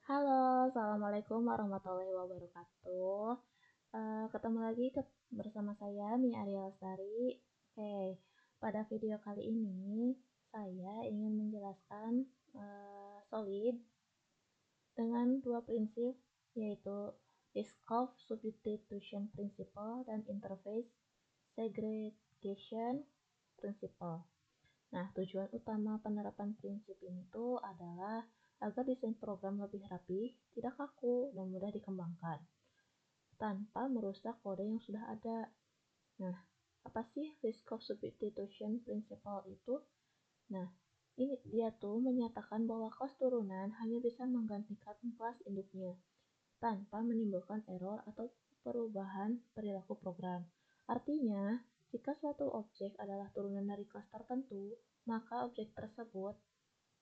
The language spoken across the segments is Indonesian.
Halo, Assalamualaikum warahmatullahi wabarakatuh. Ketemu lagi bersama saya, Mia Arya Lestari. Oke, pada video kali ini saya ingin menjelaskan solid dengan dua prinsip, yaitu Liskov Substitution Principle dan Interface Segregation Principle. Nah, tujuan utama penerapan prinsip ini tuh adalah agar desain program lebih rapi, tidak kaku, dan mudah dikembangkan, tanpa merusak kode yang sudah ada. Nah, apa sih risk of substitution principle itu? Nah, ini dia tuh menyatakan bahwa kelas turunan hanya bisa menggantikan kelas induknya, tanpa menimbulkan error atau perubahan perilaku program. Artinya, jika suatu objek adalah turunan dari kelas tertentu, maka objek tersebut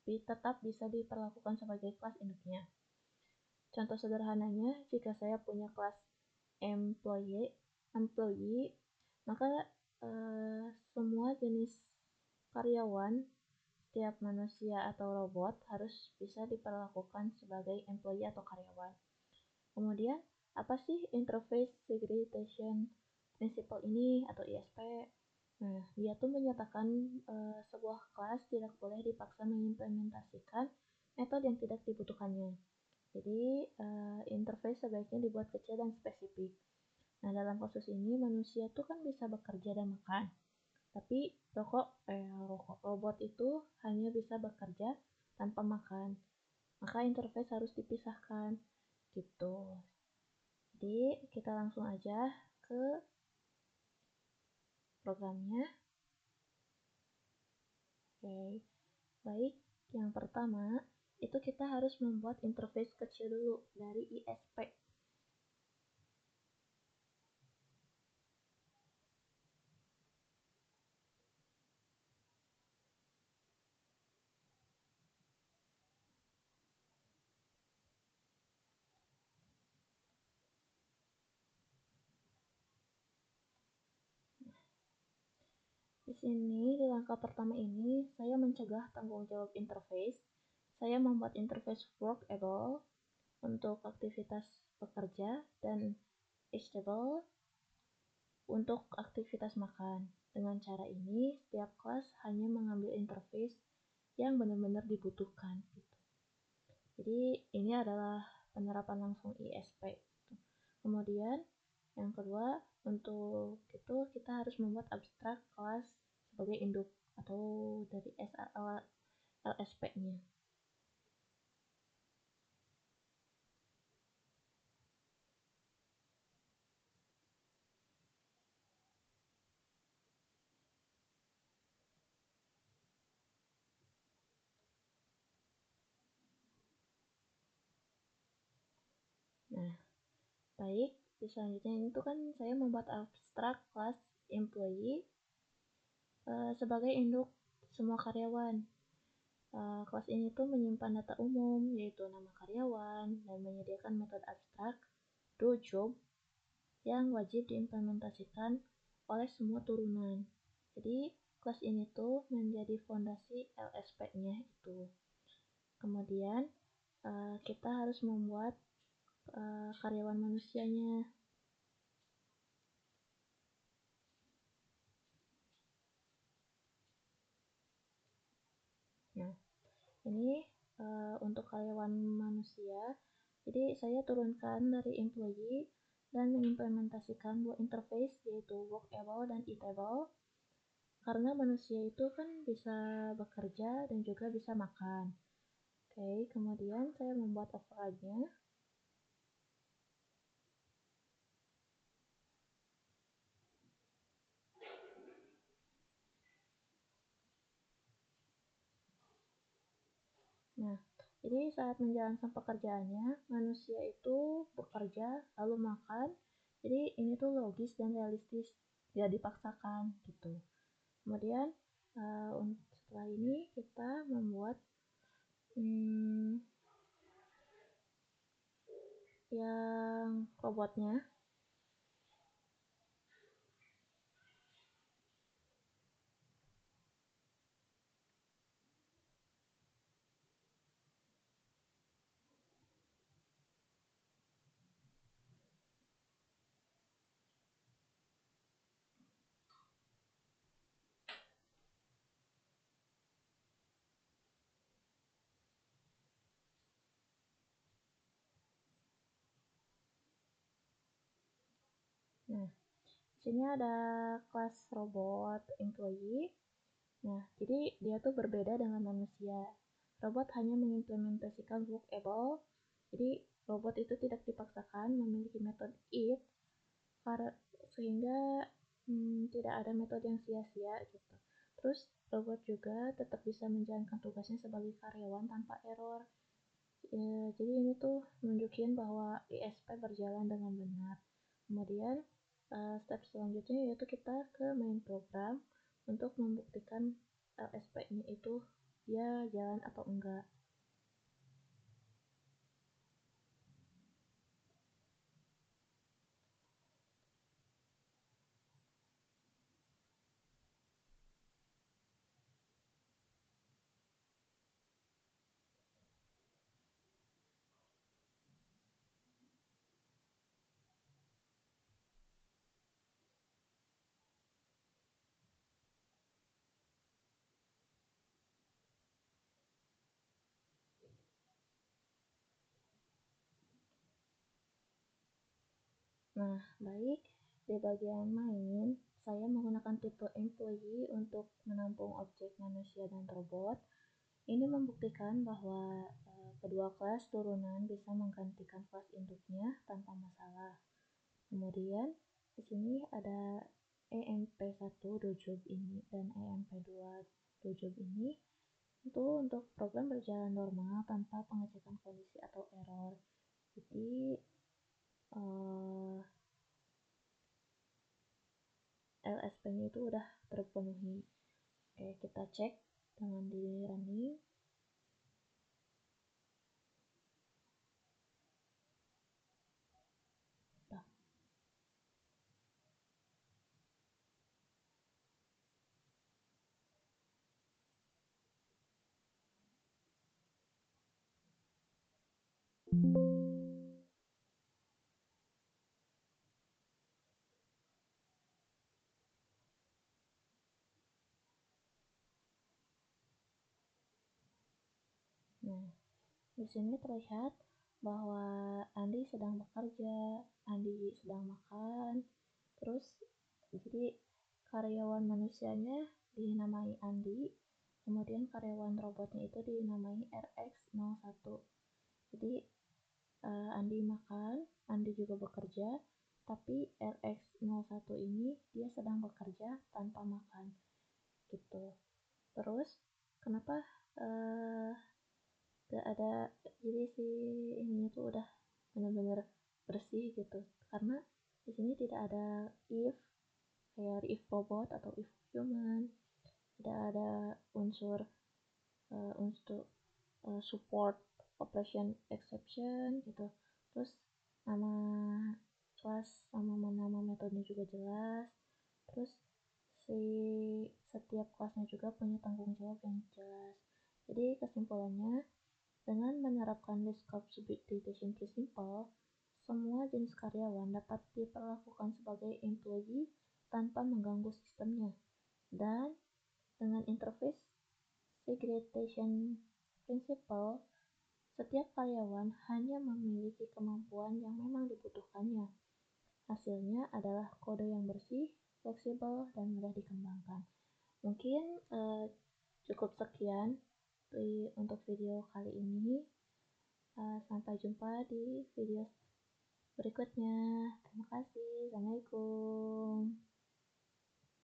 tetap bisa diperlakukan sebagai kelas induknya. Contoh sederhananya, jika saya punya kelas employee, maka semua jenis karyawan, setiap manusia atau robot harus bisa diperlakukan sebagai employee atau karyawan. Kemudian, apa sih Interface Segregation Principle ini atau ISP? Nah, dia tuh menyatakan sebuah kelas tidak boleh dipaksa mengimplementasikan metode yang tidak dibutuhkannya. Jadi, interface sebaiknya dibuat kecil dan spesifik. Nah, dalam kasus ini manusia tuh kan bisa bekerja dan makan. Tapi robot itu hanya bisa bekerja tanpa makan. Maka interface harus dipisahkan gitu. Jadi, kita langsung aja ke programnya. Oke, baik. Yang pertama, itu kita harus membuat interface kecil dulu dari ISP. Di sini, di langkah pertama ini, saya mencegah tanggung jawab interface. Saya membuat interface workable untuk aktivitas bekerja dan stable untuk aktivitas makan. Dengan cara ini, setiap kelas hanya mengambil interface yang benar-benar dibutuhkan. Gitu. Jadi ini adalah penerapan langsung ISP. Gitu. Kemudian yang kedua, untuk itu kita harus membuat abstrak kelas sebagai induk atau dari LSP-nya. Nah, baik. Selanjutnya itu kan saya membuat abstrak kelas employee sebagai induk semua karyawan. Kelas ini tuh menyimpan data umum, yaitu nama karyawan, dan menyediakan metode abstrak dojob yang wajib diimplementasikan oleh semua turunan. Jadi, kelas ini tuh menjadi fondasi LSP-nya itu. Kemudian, kita harus membuat karyawan manusianya. Nah, ini untuk karyawan manusia. Jadi saya turunkan dari employee dan mengimplementasikan dua interface, yaitu workable dan eatable. Karena manusia itu kan bisa bekerja dan juga bisa makan. Oke, kemudian saya membuat override-nya. Nah, jadi saat menjalankan pekerjaannya, manusia itu bekerja lalu makan. Jadi ini tuh logis dan realistis, tidak dipaksakan gitu. Kemudian setelah ini kita membuat yang robotnya. Nah, di sini ada kelas robot employee. Nah, jadi dia tuh berbeda dengan manusia. Robot hanya mengimplementasikan workable, jadi robot itu tidak dipaksakan memiliki metode it, sehingga tidak ada metode yang sia-sia gitu. Terus robot juga tetap bisa menjalankan tugasnya sebagai karyawan tanpa error. Jadi ini tuh nunjukin bahwa ISP berjalan dengan benar. Kemudian step selanjutnya yaitu kita ke main program untuk membuktikan LSP ini itu dia jalan atau enggak. Nah, baik, di bagian main, saya menggunakan tipe employee untuk menampung objek manusia dan robot. Ini membuktikan bahwa kedua kelas turunan bisa menggantikan kelas induknya tanpa masalah. Kemudian di sini ada EMP1 dojob ini dan EMP2 dojob ini itu untuk program berjalan normal tanpa pengecekan kondisi atau error. Jadi LSP-nya itu udah terpenuhi. Oke, kita cek dengan di running. Nah, nah, di sini terlihat bahwa Andi sedang bekerja, Andi sedang makan, terus jadi karyawan manusianya dinamai Andi, kemudian karyawan robotnya itu dinamai RX01. Jadi Andi makan, Andi juga bekerja, tapi RX01 ini dia sedang bekerja tanpa makan gitu. Terus kenapa uh, gak ada, jadi si ininya tuh udah benar-benar bersih gitu, karena di sini tidak ada if kayak if robot atau if human, tidak ada unsur untuk support operation exception gitu. Terus nama kelas sama nama metodenya juga jelas. Terus si setiap kelasnya juga punya tanggung jawab yang jelas. Jadi kesimpulannya, dengan menerapkan list scope subdivision principle, semua jenis karyawan dapat diperlakukan sebagai employee tanpa mengganggu sistemnya. Dan dengan interface segregation principle, setiap karyawan hanya memiliki kemampuan yang memang dibutuhkannya. Hasilnya adalah kode yang bersih, fleksibel, dan mudah dikembangkan. Mungkin cukup sekian untuk video kali ini. Sampai jumpa di video berikutnya. Terima kasih. Assalamualaikum.